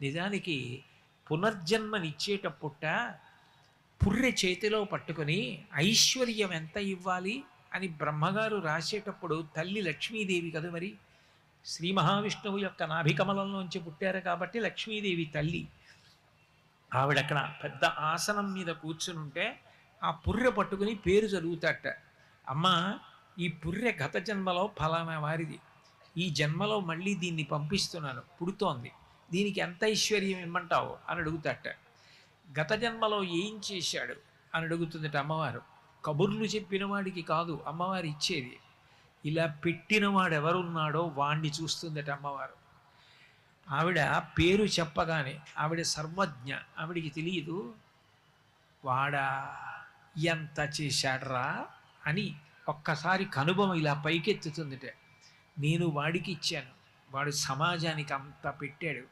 నిజానికి పునర్జన్మనిచ్చేటప్పుట పుర్రె చేతిలో పట్టుకుని ఐశ్వర్యం ఎంత ఇవ్వాలి అని బ్రహ్మగారు రాసేటప్పుడు తల్లి లక్ష్మీదేవి కదా మరి. శ్రీ మహావిష్ణువు యొక్క నాభికమలంలోంచి పుట్టారు కాబట్టి లక్ష్మీదేవి తల్లి. ఆవిడక్కడ పెద్ద ఆసనం మీద కూర్చునుంటే ఆ పుర్రె పట్టుకుని పేరు చదువుతాట. అమ్మ, ఈ పుర్రె గత జన్మలో ఫలానా వారిది, ఈ జన్మలో మళ్ళీ దీన్ని పంపిస్తున్నాను, పుడుతోంది, దీనికి ఎంత ఐశ్వర్యం ఇమ్మంటావు అని అడుగుతాట. గత జన్మలో ఏం చేశాడు అని అడుగుతుందట అమ్మవారు. కబుర్లు చెప్పిన వాడికి కాదు అమ్మవారు ఇచ్చేది, ఇలా పెట్టినవాడు ఎవరున్నాడో వాణ్ణి చూస్తుందట అమ్మవారు. ఆవిడ పేరు చెప్పగానే ఆవిడ సర్వజ్ఞ, ఆవిడికి తెలియదు వాడా ఎంత చేశాడ్రా అని ఒక్కసారి కనుబొమ ఇలా పైకెత్తుతుందిట. నేను వాడికి ఇచ్చాను, వాడు సమాజానికి అంత పెట్టాడు,